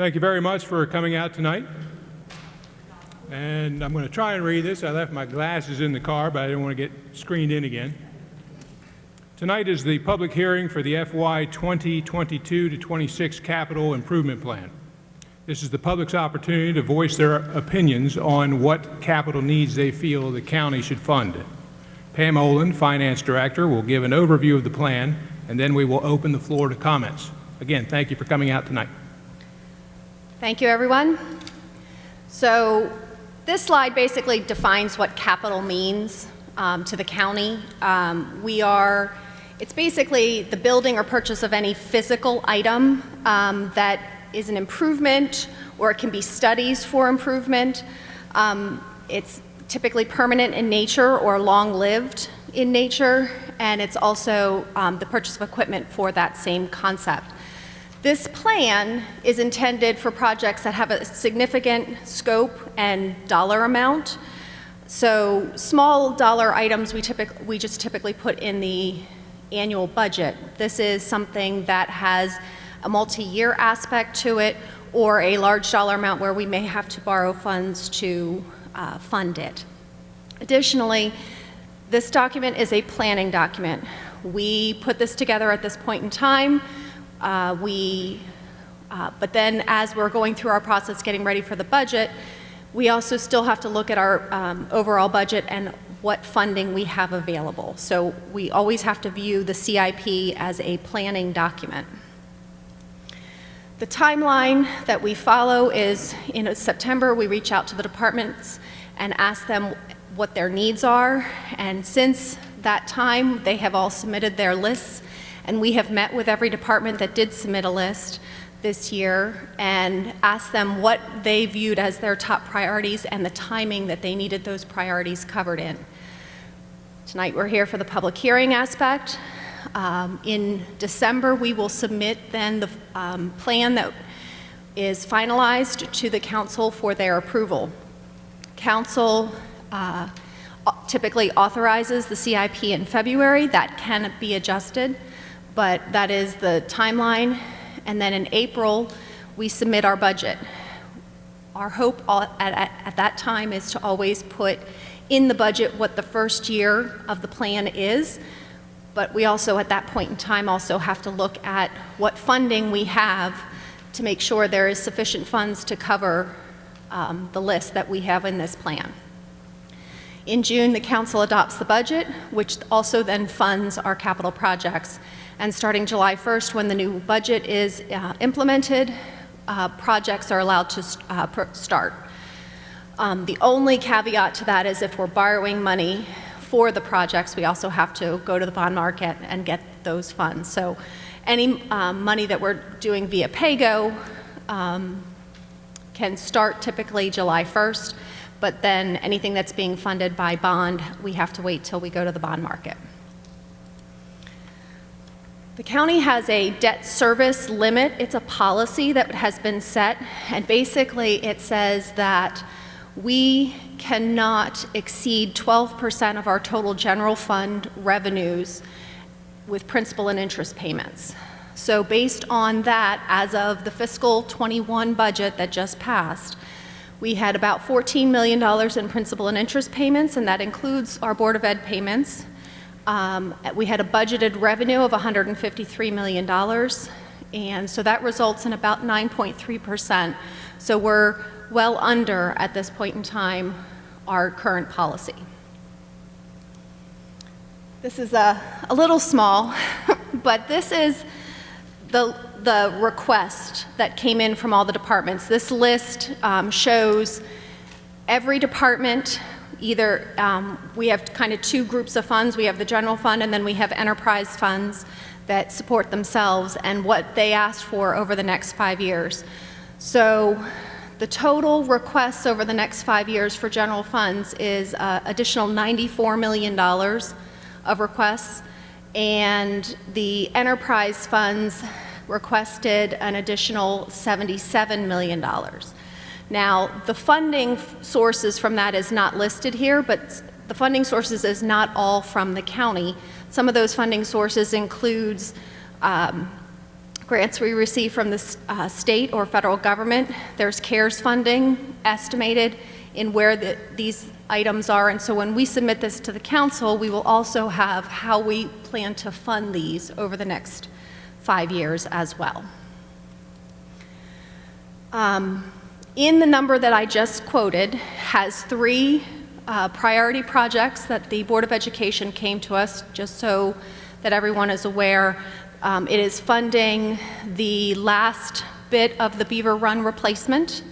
Thank you very much for coming out tonight. And I'm going to try and read this. I left my glasses in the car, but I didn't want to get screened in again. Tonight is the public hearing for the FY 2022 to 26 Capital Improvement Plan. This is the public's opportunity to voice their opinions on what capital needs they feel the county should fund. Pam Olin, Finance Director, will give an overview of the plan, and then we will open the floor to comments. Again, thank you for coming out tonight. Thank you, everyone. So this slide basically defines what capital means to the county. It's basically the building or purchase of any physical item that is an improvement, or it can be studies for improvement. It's typically permanent in nature or long-lived in nature, and it's also the purchase of equipment for that same concept. This plan is intended for projects that have a significant scope and dollar amount. So small dollar items we just typically put in the annual budget. This is something that has a multi-year aspect to it, or a large dollar amount where we may have to borrow funds to fund it. Additionally, this document is a planning document. We put this together at this point in time. But then as we're going through our process getting ready for the budget, we also still have to look at our overall budget and what funding we have available. So we always have to view the CIP as a planning document. The timeline that we follow is in September, we reach out to the departments and ask them what their needs are. And since that time, they have all submitted their lists. And we have met with every department that did submit a list this year and asked them what they viewed as their top priorities and the timing that they needed those priorities covered in. Tonight we're here for the public hearing aspect. In December, we will submit then the plan that is finalized to the council for their approval. Council typically authorizes the CIP in February. That can be adjusted, but that is the timeline. And then in April, we submit our budget. Our hope at that time is to always put in the budget what the first year of the plan is, but we also at that point in time also have to look at what funding we have to make sure there is sufficient funds to cover the list that we have in this plan. In June, the council adopts the budget, which also then funds our capital projects. And starting July 1st, when the new budget is implemented, projects are allowed to start. The only caveat to that is if we're borrowing money for the projects, we also have to go to the bond market and get those funds. So any money that we're doing via PAYGO can start typically July 1st, but then anything that's being funded by bond, we have to wait till we go to the bond market. The county has a debt service limit. It's a policy that has been set, and basically it says that we cannot exceed 12% of our total general fund revenues with principal and interest payments. So based on that, as of the fiscal 21 budget that just passed, we had about $14 million in principal and interest payments, and that includes our Board of Ed payments. We had a budgeted revenue of $153 million, and so that results in about 9.3%. So we're well under, at this point in time, our current policy. This is a little small, but this is the request that came in from all the departments. This list shows every department. Either we have kind of two groups of funds. We have the general fund, and then we have enterprise funds that support themselves and what they asked for over the next 5 years. So the total requests over the next 5 years for general funds is additional $94 million of requests, and the enterprise funds requested an additional $77 million. Now, the funding sources from that is not listed here, but the funding sources is not all from the county. Some of those funding sources includes grants we receive from the state or federal government. There's CARES funding estimated in where these items are, and so when we submit this to the council, we will also have how we plan to fund these over the next 5 years as well. In the number that I just quoted has 3 priority projects that the Board of Education came to us, just so that everyone is aware. It is funding the last bit of the Beaver Run replacement.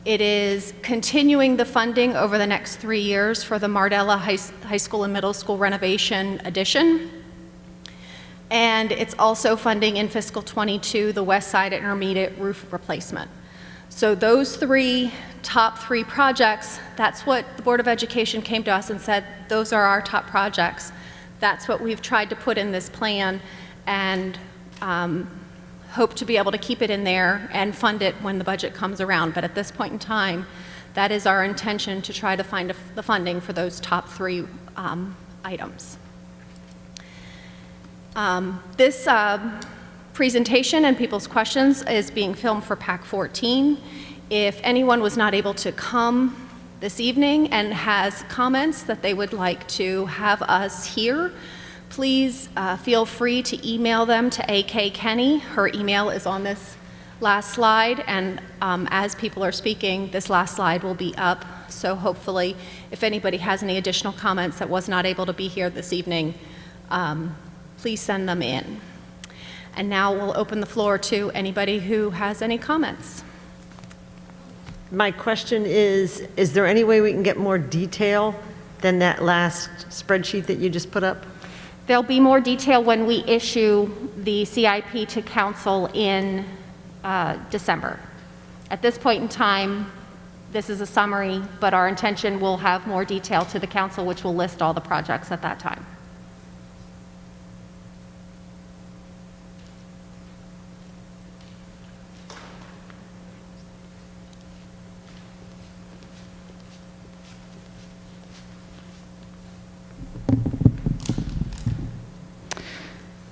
It is continuing the funding over the next 3 years for the Mardella High School and Middle School renovation addition. And it's also funding in fiscal 22 the West Side Intermediate roof replacement. So those top three projects, that's what the Board of Education came to us and said, those are our top projects. That's what we've tried to put in this plan, and hope to be able to keep it in there and fund it when the budget comes around. But at this point in time, that is our intention, to try to find the funding for those top 3 items. This presentation and people's questions is being filmed for PAC 14. If anyone was not able to come this evening and has comments that they would like to have us hear, please feel free to email them to A.K. Kenny. Her email is on this last slide, and as people are speaking, this last slide will be up. So hopefully, if anybody has any additional comments that was not able to be here this evening, please send them in. And now we'll open the floor to anybody who has any comments. My question is there any way we can get more detail than that last spreadsheet that you just put up? There'll be more detail when we issue the CIP to council in December. At this point in time, this is a summary, but our intention will have more detail to the council, which will list all the projects at that time.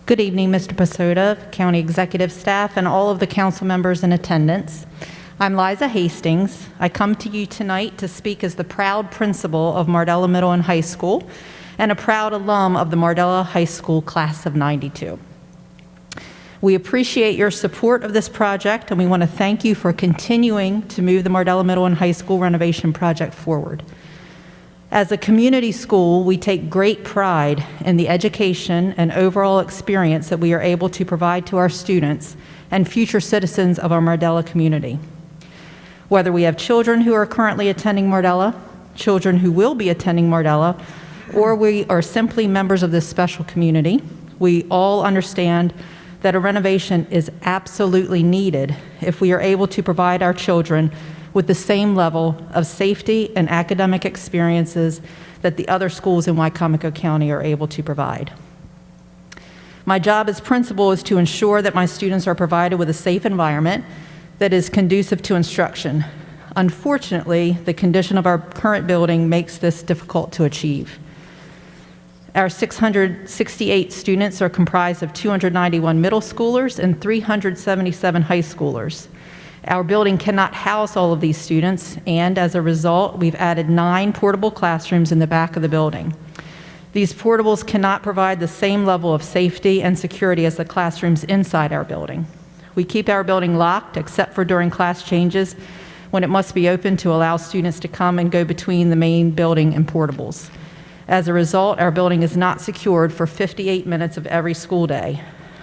Good evening, Mr. Psota, County Executive Staff, and all of the council members in attendance. I'm Liza Hastings. I come to you tonight to speak as the proud principal of Mardella Middle and High School and a proud alum of the Mardella High School class of '92. We appreciate your support of this project, and we want to thank you for continuing to move the Mardella Middle and High School renovation project forward. As a community school, we take great pride in the education and overall experience that we are able to provide to our students and future citizens of our Mardella community. Whether we have children who are currently attending Mardella, children who will be attending Mardella, or we are simply members of this special community, we all understand that a renovation is absolutely needed if we are able to provide our children with the same level of safety and academic experiences that the other schools in Wicomico County are able to provide. My job as principal is to ensure that my students are provided with a safe environment that is conducive to instruction. Unfortunately, the condition of our current building makes this difficult to achieve. Our 668 students are comprised of 291 middle schoolers and 377 high schoolers. Our building cannot house all of these students, and as a result, we've added 9 portable classrooms in the back of the building. These portables cannot provide the same level of safety and security as the classrooms inside our building. We keep our building locked except for during class changes, when it must be open to allow students to come and go between the main building and portables. As a result, our building is not secured for 58 minutes of every school day.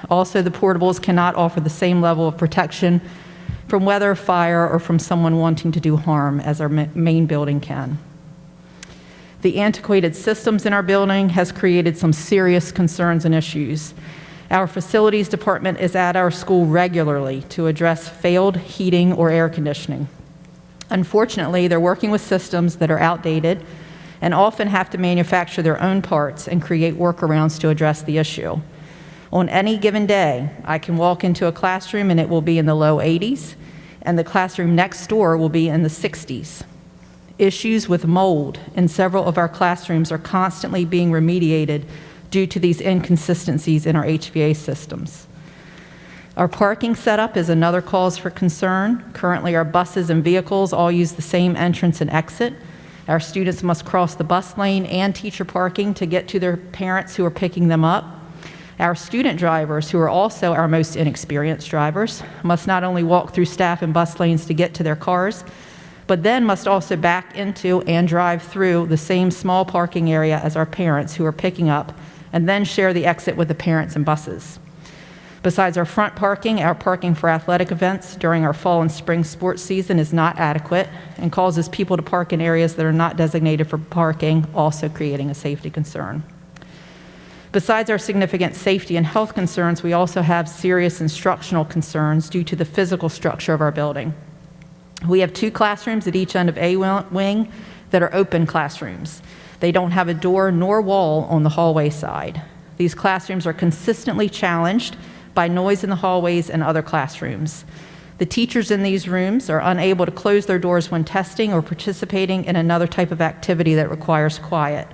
Also, the portables cannot offer the same level of protection from weather, fire, or from someone wanting to do harm as our main building can. The antiquated systems in our building has created some serious concerns and issues. Our facilities department is at our school regularly to address failed heating or air conditioning. Unfortunately, they're working with systems that are outdated and often have to manufacture their own parts and create workarounds to address the issue. On any given day, I can walk into a classroom and it will be in the low 80s, and the classroom next door will be in the 60s. Issues with mold in several of our classrooms are constantly being remediated due to these inconsistencies in our HVAC systems. Our parking setup is another cause for concern. Currently, our buses and vehicles all use the same entrance and exit. Our students must cross the bus lane and teacher parking to get to their parents who are picking them up. Our student drivers, who are also our most inexperienced drivers, must not only walk through staff and bus lanes to get to their cars, but then must also back into and drive through the same small parking area as our parents who are picking up, and then share the exit with the parents and buses. Besides our front parking, our parking for athletic events during our fall and spring sports season is not adequate and causes people to park in areas that are not designated for parking, also creating a safety concern. Besides our significant safety and health concerns, we also have serious instructional concerns due to the physical structure of our building. We have 2 classrooms at each end of A wing that are open classrooms. They don't have a door nor wall on the hallway side. These classrooms are consistently challenged by noise in the hallways and other classrooms. The teachers in these rooms are unable to close their doors when testing or participating in another type of activity that requires quiet.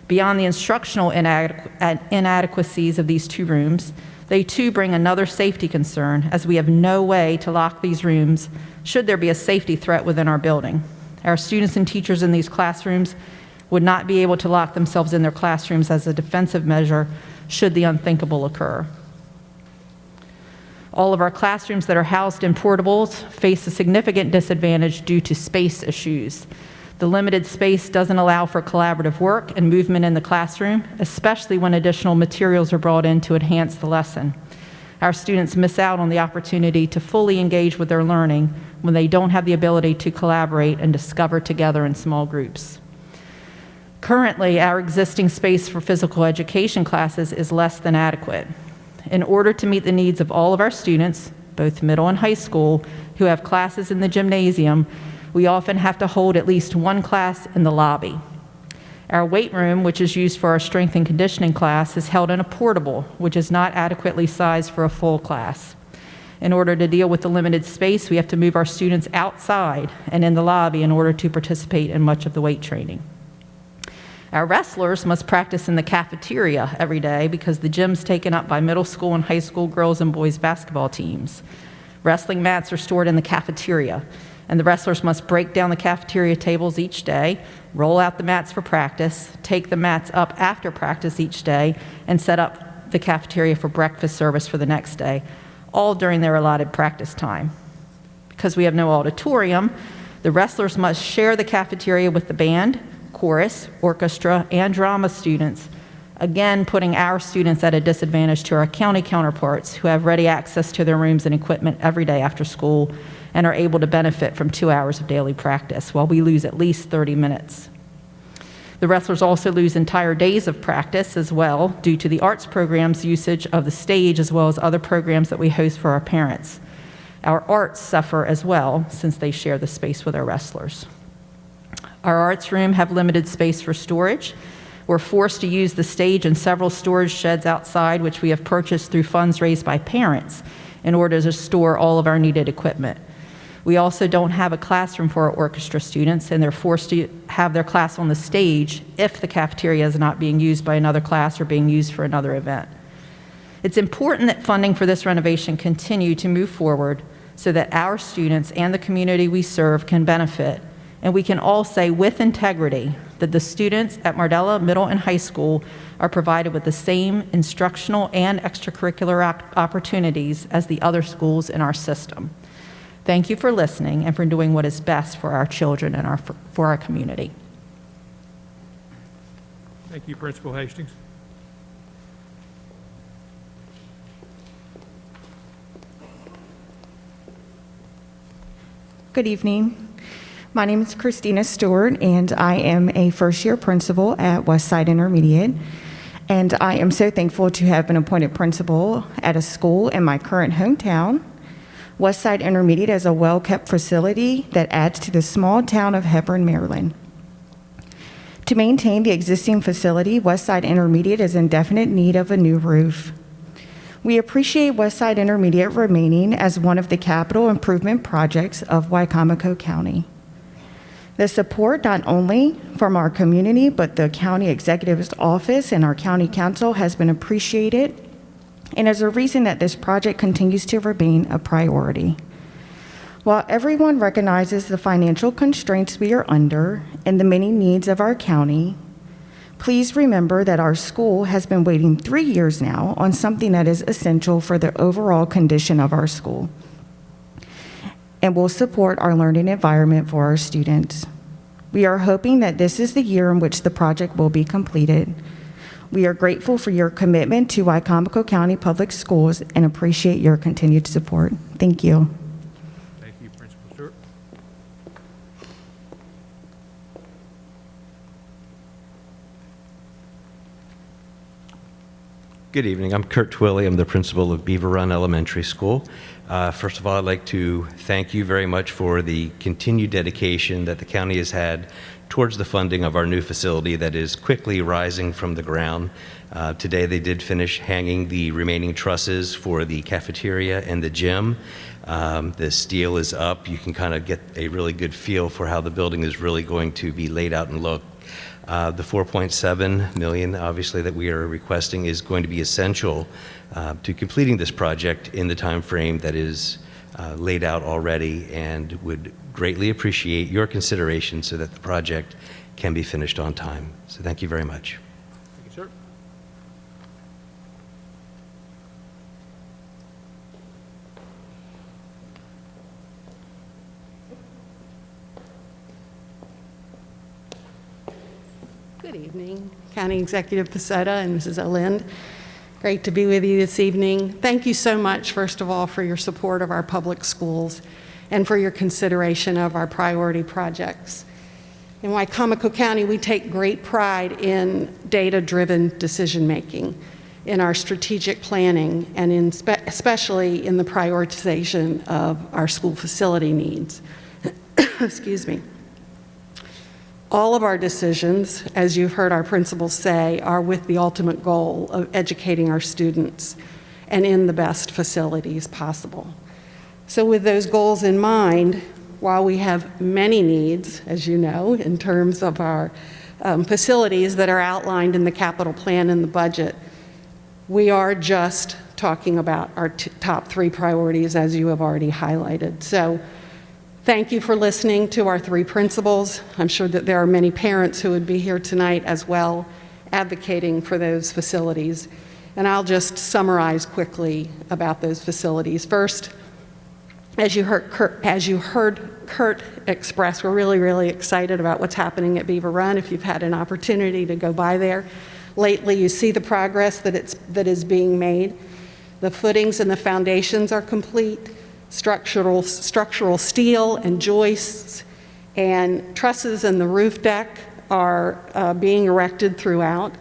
Beyond the instructional inadequacies of these 2 rooms, they too bring another safety concern, as we have no way to lock these rooms should there be a safety threat within our building. Our students and teachers in these classrooms would not be able to lock themselves in their classrooms as a defensive measure should the unthinkable occur. All of our classrooms that are housed in portables face a significant disadvantage due to space issues. The limited space doesn't allow for collaborative work and movement in the classroom, especially when additional materials are brought in to enhance the lesson. Our students miss out on the opportunity to fully engage with their learning when they don't have the ability to collaborate and discover together in small groups. Currently, our existing space for physical education classes is less than adequate. In order to meet the needs of all of our students, both middle and high school, who have classes in the gymnasium, we often have to hold at least 1 class in the lobby. Our weight room, which is used for our strength and conditioning class, is held in a portable, which is not adequately sized for a full class. In order to deal with the limited space, we have to move our students outside and in the lobby in order to participate in much of the weight training. Our wrestlers must practice in the cafeteria every day because the gym's taken up by middle school and high school girls and boys basketball teams. Wrestling mats are stored in the cafeteria, and the wrestlers must break down the cafeteria tables each day, roll out the mats for practice, take the mats up after practice each day, and set up the cafeteria for breakfast service for the next day, all during their allotted practice time. Because we have no auditorium, the wrestlers must share the cafeteria with the band, chorus, orchestra, and drama students, again putting our students at a disadvantage to our county counterparts who have ready access to their rooms and equipment every day after school and are able to benefit from 2 hours of daily practice, while we lose at least 30 minutes. The wrestlers also lose entire days of practice as well due to the arts program's usage of the stage as well as other programs that we host for our parents. Our arts suffer as well since they share the space with our wrestlers. Our arts room have limited space for storage. We're forced to use the stage and several storage sheds outside, which we have purchased through funds raised by parents in order to store all of our needed equipment. We also don't have a classroom for our orchestra students, and they're forced to have their class on the stage if the cafeteria is not being used by another class or being used for another event. It's important that funding for this renovation continue to move forward so that our students and the community we serve can benefit, and we can all say with integrity that the students at Mardella Middle and High School are provided with the same instructional and extracurricular opportunities as the other schools in our system. Thank you for listening and for doing what is best for our children and for our community. Thank you, Principal Hastings. Good evening. My name is Christina Stewart, and I am a first-year principal at Westside Intermediate. And I am so thankful to have been appointed principal at a school in my current hometown. Westside Intermediate is a well-kept facility that adds to the small town of Hebron, Maryland. To maintain the existing facility, Westside Intermediate is in definite need of a new roof. We appreciate Westside Intermediate remaining as one of the capital improvement projects of Wicomico County. The support not only from our community, but the county executive's office and our county council has been appreciated and is a reason that this project continues to remain a priority. While everyone recognizes the financial constraints we are under and the many needs of our county, please remember that our school has been waiting 3 years now on something that is essential for the overall condition of our school and will support our learning environment for our students. We are hoping that this is the year in which the project will be completed. We are grateful for your commitment to Wycomico County Public Schools and appreciate your continued support. Thank you. Thank you, Principal Stewart. Good evening. I'm Kurt Twilley. I'm the principal of Beaver Run Elementary School. First of all, I'd like to thank you very much for the continued dedication that the county has had towards the funding of our new facility that is quickly rising from the ground. Today they did finish hanging the remaining trusses for the cafeteria and the gym. The steel is up. You can kind of get a really good feel for how the building is really going to be laid out and look. The $4.7 million, obviously, that we are requesting is going to be essential to completing this project in the time frame that is laid out already, and would greatly appreciate your consideration so that the project can be finished on time. So thank you very much. Thank you, sir. Good evening, County Executive Psota and Mrs. Olind. Great to be with you this evening. Thank you so much, first of all, for your support of our public schools and for your consideration of our priority projects. In Wycomico County, we take great pride in data-driven decision-making, in our strategic planning, and especially in the prioritization of our school facility needs. Excuse me. All of our decisions, as you've heard our principals say, are with the ultimate goal of educating our students and in the best facilities possible. So with those goals in mind, while we have many needs, as you know, in terms of our facilities that are outlined in the capital plan and the budget, we are just talking about our top 3 priorities, as you have already highlighted. So thank you for listening to our 3 principals. I'm sure that there are many parents who would be here tonight as well, advocating for those facilities. And I'll just summarize quickly about those facilities. First, as you heard Kurt express, we're really, really excited about what's happening at Beaver Run. If you've had an opportunity to go by there lately, you see the progress that is being made. The footings and the foundations are complete. Structural steel and joists and trusses in the roof deck are being erected throughout.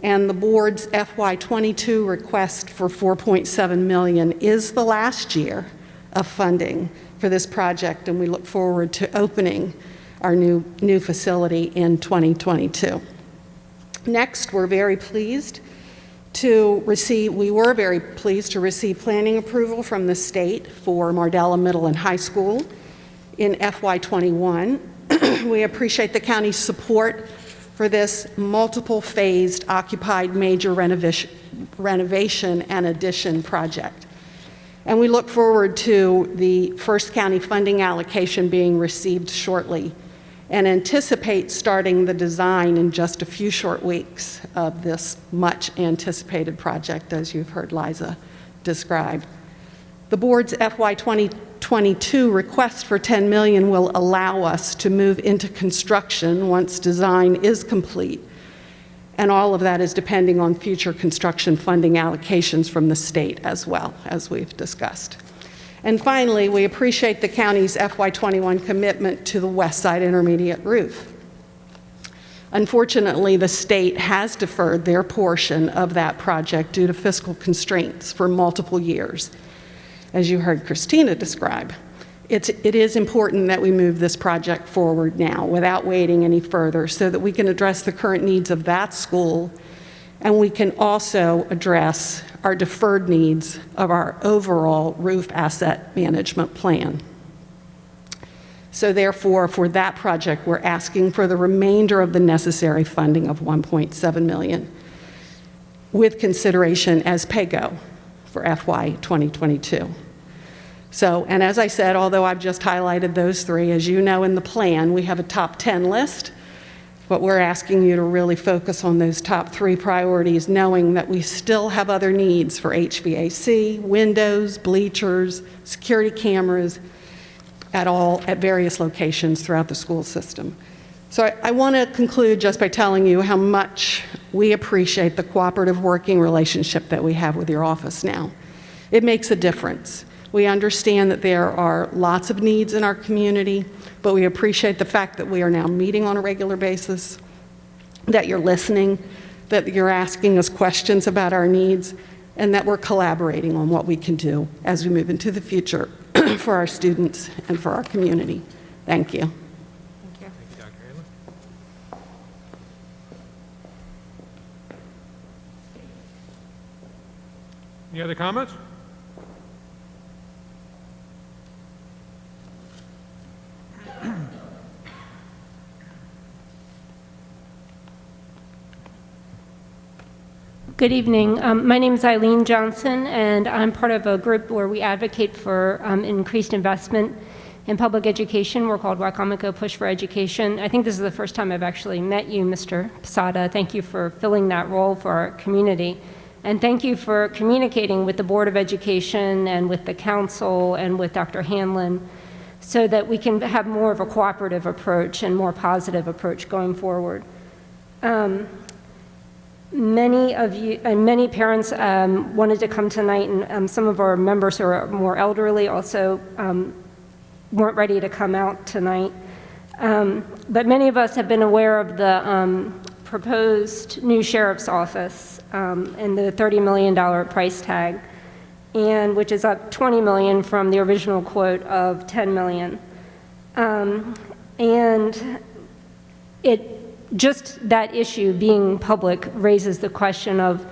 And the board's FY22 request for $4.7 million is the last year of funding for this project, and we look forward to opening our new facility in 2022. Next, we were very pleased to receive planning approval from the state for Mardella Middle and High School in FY21. We appreciate the county's support for this multiple-phased occupied major renovation and addition project. And we look forward to the first county funding allocation being received shortly, and anticipate starting the design in just a few short weeks of this much anticipated project, as you've heard Liza describe. The board's FY 2022 request for $10 million will allow us to move into construction once design is complete. And all of that is depending on future construction funding allocations from the state as well, as we've discussed. And finally, we appreciate the county's FY21 commitment to the West Side Intermediate roof. Unfortunately, the state has deferred their portion of that project due to fiscal constraints for multiple years. As you heard Christina describe, it is important that we move this project forward now without waiting any further so that we can address the current needs of that school, and we can also address our deferred needs of our overall roof asset management plan. So therefore, for that project, we're asking for the remainder of the necessary funding of $1.7 million with consideration as pay-go for FY 2022. So, and as I said, although I've just highlighted those three, as you know in the plan, we have a top 10 list, but we're asking you to really focus on those top 3 priorities, knowing that we still have other needs for HVAC, windows, bleachers, security cameras, at various locations throughout the school system. So I want to conclude just by telling you how much we appreciate the cooperative working relationship that we have with your office now. It makes a difference. We understand that there are lots of needs in our community, but we appreciate the fact that we are now meeting on a regular basis, that you're listening, that you're asking us questions about our needs, and that we're collaborating on what we can do as we move into the future for our students and for our community. Thank you. Thank you, Dr. Hanlon. Any other comments? Good evening. My name is Eileen Johnson, and I'm part of a group where we advocate for increased investment in public education. We're called Wacomico Push for Education. I think this is the first time I've actually met you, Mr. Psota. Thank you for filling that role for our community. And thank you for communicating with the Board of Education and with the council and with Dr. Hanlon so that we can have more of a cooperative approach and more positive approach going forward. Many of you and many parents wanted to come tonight, and some of our members who are more elderly also weren't ready to come out tonight. But many of us have been aware of the proposed new sheriff's office and the $30 million price tag, and which is up $20 million from the original quote of $10 million. And just that issue being public raises the question of,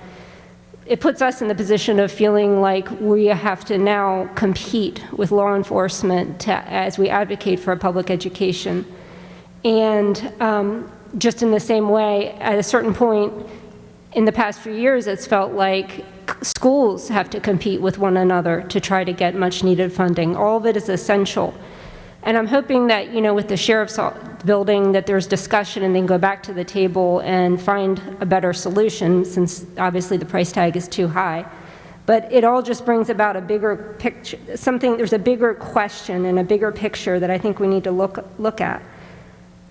it puts us in the position of feeling like we have to now compete with law enforcement as we advocate for a public education. And just in the same way, at a certain point in the past few years, it's felt like schools have to compete with one another to try to get much needed funding. All of it is essential. And I'm hoping that, you know, with the sheriff's building, that there's discussion and then go back to the table and find a better solution, since obviously the price tag is too high. But it all just brings about a bigger picture, there's a bigger question and a bigger picture that I think we need to look at.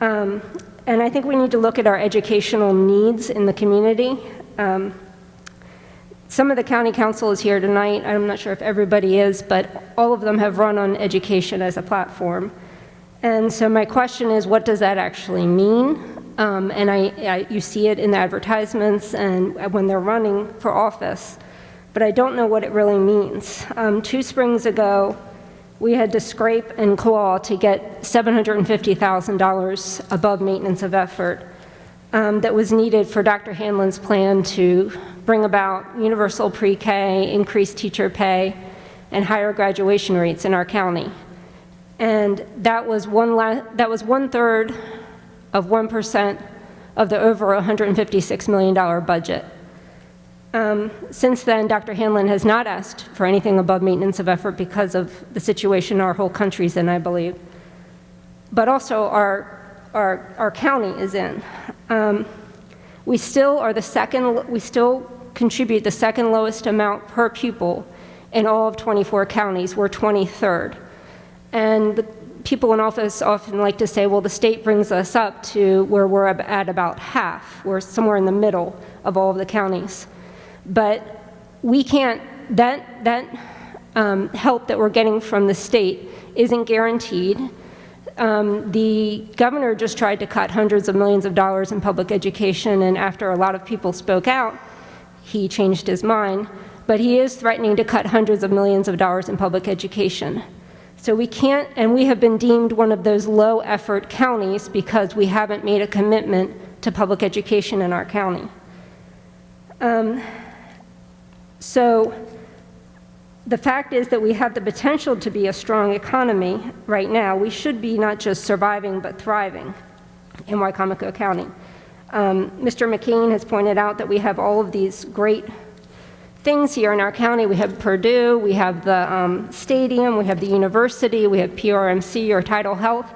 And I think we need to look at our educational needs in the community. Some of the county council is here tonight. I'm not sure if everybody is, but all of them have run on education as a platform. And so my question is, what does that actually mean? And you see it in the advertisements and when they're running for office, but I don't know what it really means. 2 springs ago, we had to scrape and claw to get $750,000 above maintenance of effort that was needed for Dr. Hanlon's plan to bring about universal pre-K, increased teacher pay, and higher graduation rates in our county. And that was 1/3 of 1% of the over $156 million budget. Since then, Dr. Hanlon has not asked for anything above maintenance of effort because of the situation our whole country's in, I believe. But also our county is in. We still contribute the second lowest amount per pupil in all of 24 counties. We're 23rd. And the people in office often like to say, well, the state brings us up to where we're at about half. We're somewhere in the middle of all of the counties. But we can't, that help that we're getting from the state isn't guaranteed. The governor just tried to cut hundreds of millions of dollars in public education, and after a lot of people spoke out, he changed his mind. But he is threatening to cut hundreds of millions of dollars in public education. So we can't, and we have been deemed one of those low effort counties because we haven't made a commitment to public education in our county. So the fact is that we have the potential to be a strong economy right now. We should be not just surviving, but thriving in Wicomico County. Mr. McCain has pointed out that we have all of these great things here in our county. We have Purdue, we have the stadium, we have the university, we have PRMC or Tidal Health.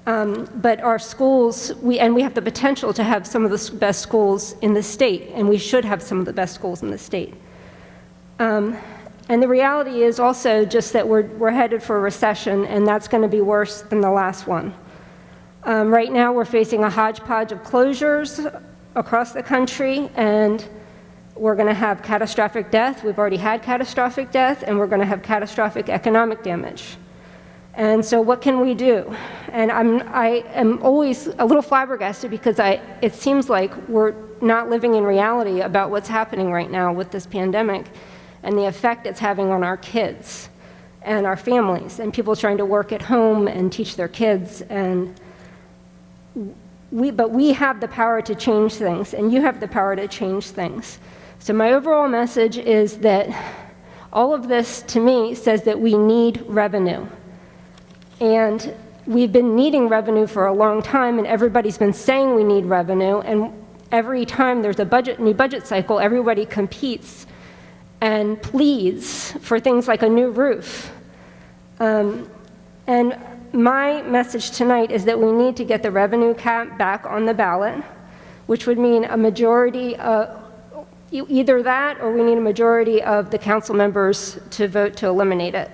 But our schools, we have the potential to have some of the best schools in the state, and we should have some of the best schools in the state. And the reality is also just that we're headed for a recession, and that's going to be worse than the last one. Right now, we're facing a hodgepodge of closures across the country, and we're going to have catastrophic death. We've already had catastrophic death, and we're going to have catastrophic economic damage. And so what can we do? And I am always a little flabbergasted because it seems like we're not living in reality about what's happening right now with this pandemic and the effect it's having on our kids and our families and people trying to work at home and teach their kids. But we have the power to change things, and you have the power to change things. So my overall message is that all of this, to me, says that we need revenue. And we've been needing revenue for a long time, and everybody's been saying we need revenue, and every time there's a new budget cycle, everybody competes and pleads for things like a new roof. And my message tonight is that we need to get the revenue cap back on the ballot, which would mean a majority of either that, or we need a majority of the council members to vote to eliminate it.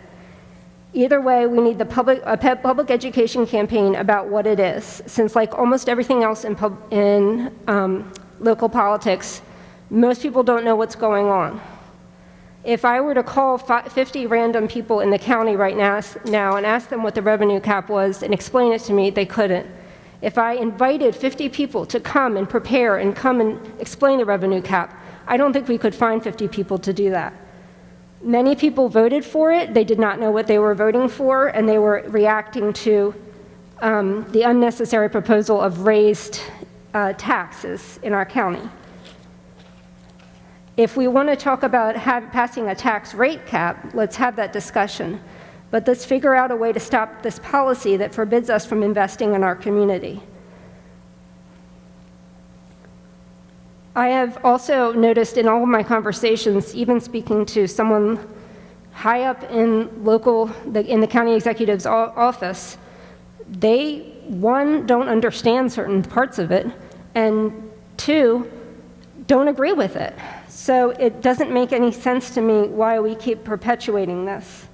Either way, we need a public education campaign about what it is, since like almost everything else in local politics, most people don't know what's going on. If I were to call 50 random people in the county right now and ask them what the revenue cap was and explain it to me, they couldn't. If I invited 50 people to come and prepare and come and explain the revenue cap, I don't think we could find 50 people to do that. Many people voted for it. They did not know what they were voting for, and they were reacting to the unnecessary proposal of raised taxes in our county. If we want to talk about passing a tax rate cap, let's have that discussion. But let's figure out a way to stop this policy that forbids us from investing in our community. I have also noticed in all of my conversations, even speaking to someone high up in the county executive's office, they, one, don't understand certain parts of it, and two, don't agree with it. So it doesn't make any sense to me why we keep perpetuating this.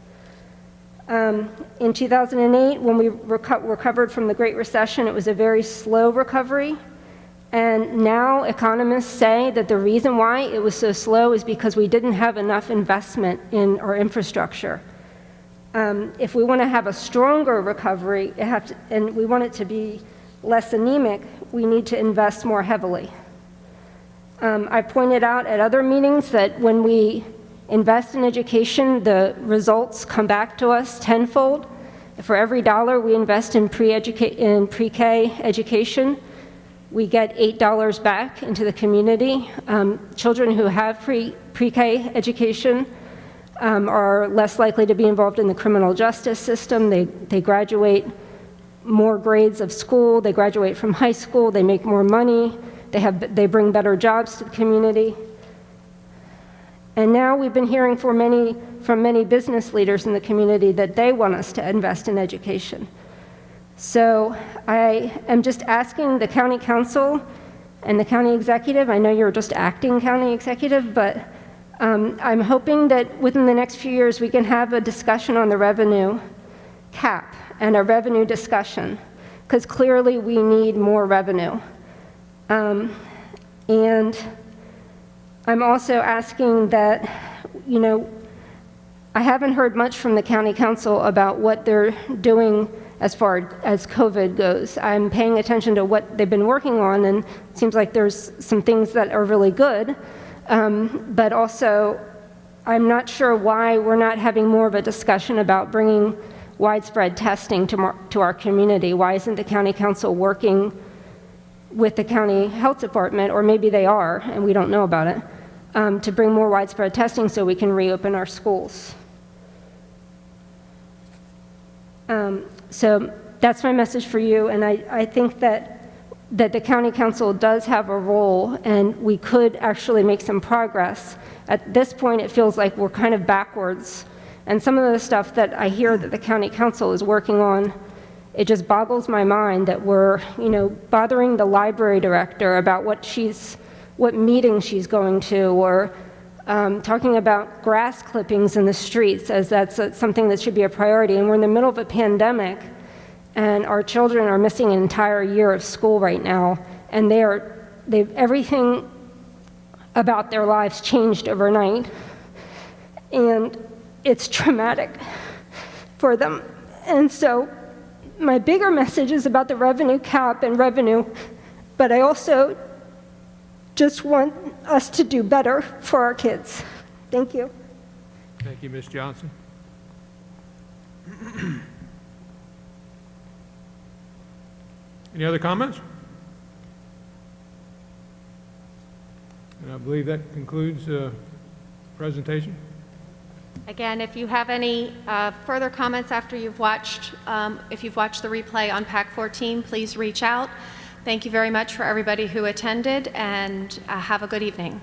In 2008, when we recovered from the Great Recession, it was a very slow recovery. And now economists say that the reason why it was so slow is because we didn't have enough investment in our infrastructure. If we want to have a stronger recovery, and we want it to be less anemic, we need to invest more heavily. I pointed out at other meetings that when we invest in education, the results come back to us tenfold. For every $1 we invest in pre-K education, we get $8 back into the community. Children who have pre-K education are less likely to be involved in the criminal justice system. They graduate more grades of school. They graduate from high school. They make more money. They bring better jobs to the community. And now we've been hearing from many business leaders in the community that they want us to invest in education. So I am just asking the county council and the county executive, I know you're just acting county executive, but I'm hoping that within the next few years we can have a discussion on the revenue cap and a revenue discussion, because clearly we need more revenue. And I'm also asking that, I haven't heard much from the county council about what they're doing as far as COVID goes. I'm paying attention to what they've been working on, and it seems like there's some things that are really good, but also I'm not sure why we're not having more of a discussion about bringing widespread testing to our community. Why isn't the county council working with the county health department, or maybe they are and we don't know about it, to bring more widespread testing so we can reopen our schools? So that's my message for you, and I think that that the county council does have a role, and we could actually make some progress. At this point, it feels like we're kind of backwards. And some of the stuff that I hear that the county council is working on, it just boggles my mind that we're, bothering the library director about what meeting she's going to, or talking about grass clippings in the streets as that's something that should be a priority. And we're in the middle of a pandemic, and our children are missing an entire year of school right now, and everything about their lives changed overnight, and it's traumatic for them. And so my bigger message is about the revenue cap and revenue, but I also just want us to do better for our kids. Thank you. Thank you, Ms. Johnson. Any other comments? And I believe that concludes the presentation. Again, if you have any further comments after you've watched, if you've watched the replay on PAC 14, please reach out. Thank you very much for everybody who attended, and have a good evening.